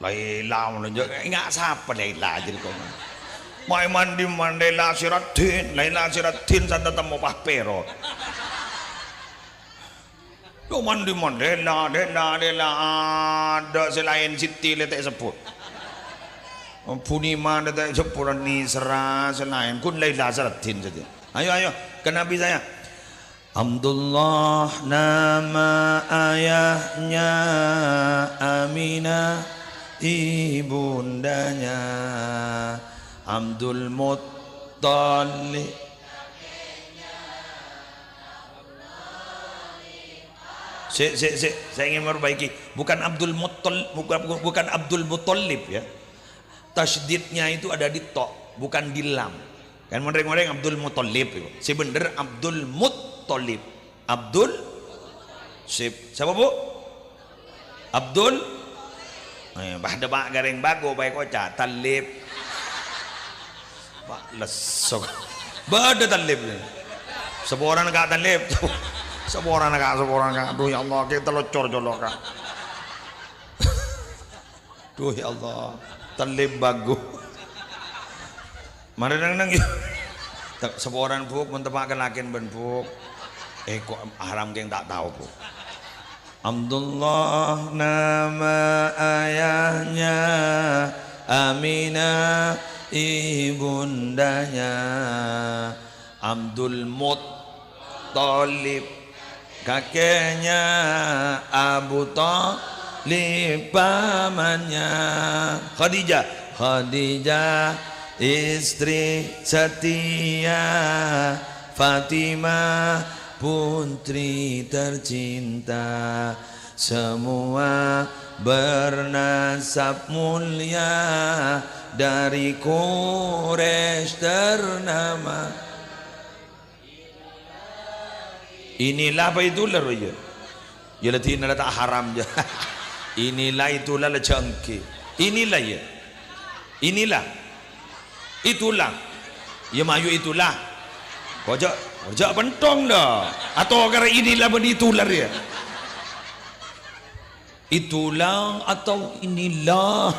Laila enggak siapa Laila jadi kok. Mai mandi Mandela Siratin, Laila Siratin santai temu Pak Pero. Yo mandi Mandela, Dela ada selain Siti letak seput. Punima letak seput ni serah selain kun Laila Siratin saja. Ayo ke Nabi saya. Abdullah nama ayahnya, Aminah ibundanya, Abdul Muttalib. Saya ingin memperbaiki, bukan Abdul Muttalib, bukan Abdul Muttalib ya. Tasydidnya itu ada di to, bukan di lam. Kan mereng-mereng Abdul Muttalib itu. Sebenar Abdul Muttalib. Abdul siapa Bu? Abdul bah debak garing bago baik oca Talib. Pak lesok. Bada Talib ni. Seorang nak Talib. Seorang nak. Aduh ya Allah kita locor jolok kak. Duh ya Allah. Talib bago. Mana nang seorang buk mentepakan lakin ben buk. Kok haram yang tak tahu bu. Abdullah nama ayahnya, Aminah ibundanya, Abdul Muttalib kakeknya, Abu Thalib pamannya, Khadijah istri setia, Fatimah putri tercinta, semua bernasab mulia, dari Quraisy ternama. Inilah apa itulah ya? Ya latina tak haram je. Inilah itulah la cengki. Inilah ya. Inilah. Itulah. Ya mayu itulah. Kojak pentong dah. Atau karena inilah itulah ya. Itulah atau inilah.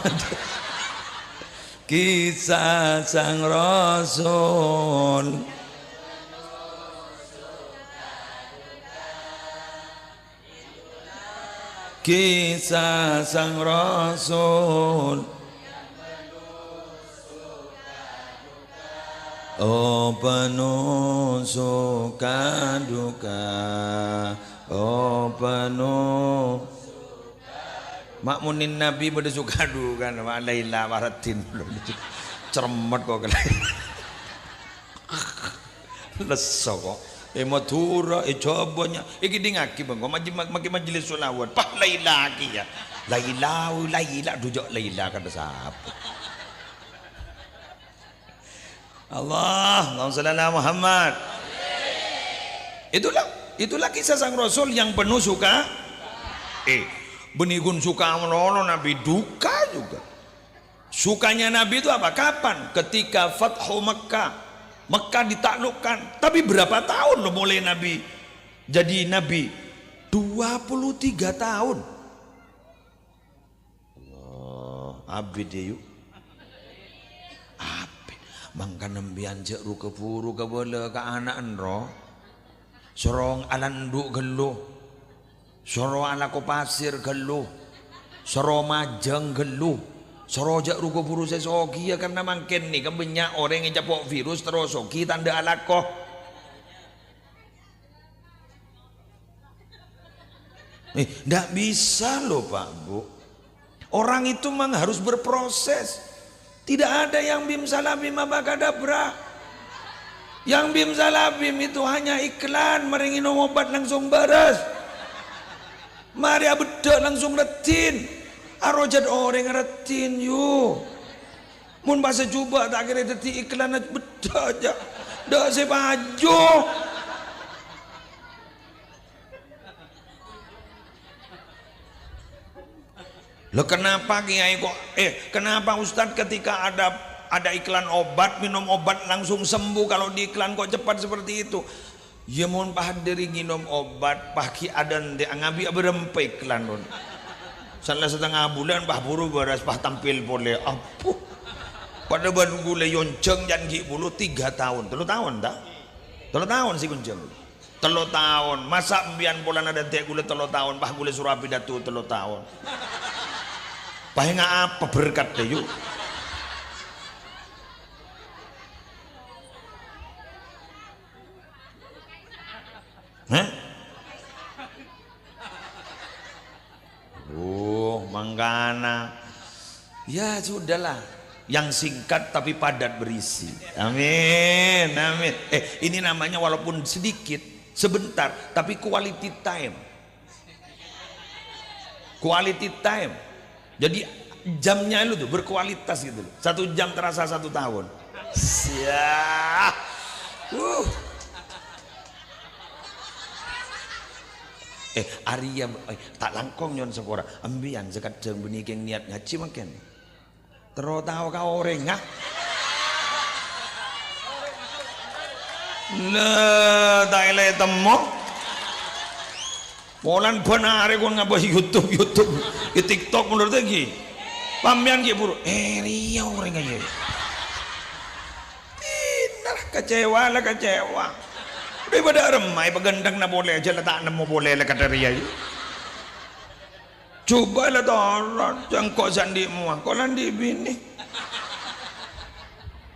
Kisah sang Rasul. Kisah sang Rasul. Oh penuh suka duka, oh penuh makmunin Nabi pada suka duka, nama Laila Waratin cermet kok kalian lesok kok mathura jawabnya iki dingaki bang maki majelis selawat pak Laila ki ya Laila dujok Laila kata siapa Allahumma shalli ala Muhammad. Itulah kisah sang Rasul yang penuh suka. Benigun suka menolong Nabi, duka juga. Sukanya Nabi itu apa? Kapan? Ketika Fathu Mekah. Mekah ditaklukkan. Tapi berapa tahun loh mulai Nabi jadi Nabi? 23 tahun. Allah, abid yuk. Mangka nembian cek ru kepuru ke bola ke anak enro sorong alan nduk geluh soro ala ko pasir geluh soro majeng geluh soro jak ru kepuru sesoki ya karena mangken nih kebanyak orang yang capok virus terus soki tanda alakoh ndak bisa loh Pak Bu orang itu memang harus berproses. Tidak ada yang bim salabim abakadabra. Yang bim salabim itu hanya iklan, mari minum obat langsung beres. Mari abeda langsung retin. Arojat orang retin yu. Mun bahasa coba tak kira detik iklan beda aja. Dak sebaju. Loh kenapa Kiai kok kenapa Ustadz ketika ada iklan obat minum obat langsung sembuh kalau di iklan kok cepat seperti itu ya mohon pahadiri minum obat pagi ada ngabi berempe iklan don Salah setengah bulan bah buru beras bah tampil boleh apa pada ban gule yonceng jan gi bulu 3 tahun 3 tahun tak 3 tahun si kunceng 3 tahun masa mbian bolan ada teh gule 3 tahun bah gule Surabi datu 3 tahun bah nga apa berkat deh yuk hah mangkana ya sudahlah yang singkat tapi padat berisi amin amin ini namanya walaupun sedikit sebentar tapi quality time jadi jamnya lu tuh berkualitas gitu 1 jam terasa 1 tahun siap Arya tak langkong nyon sekora ambian zakat jeng benih keng niat ngaji makin terus tahu kau orang ngah le tak eleh temo molan benar kon ngapa YouTube TikTok menurut lagi pamian ki buru Ria orang aja kecewa daripada remai pegendang na boleh aja letak nemu boleh lah kata Ria coba lah tolong jangkau sandi muah kolan di bini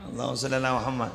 Allah sallallahu Muhammad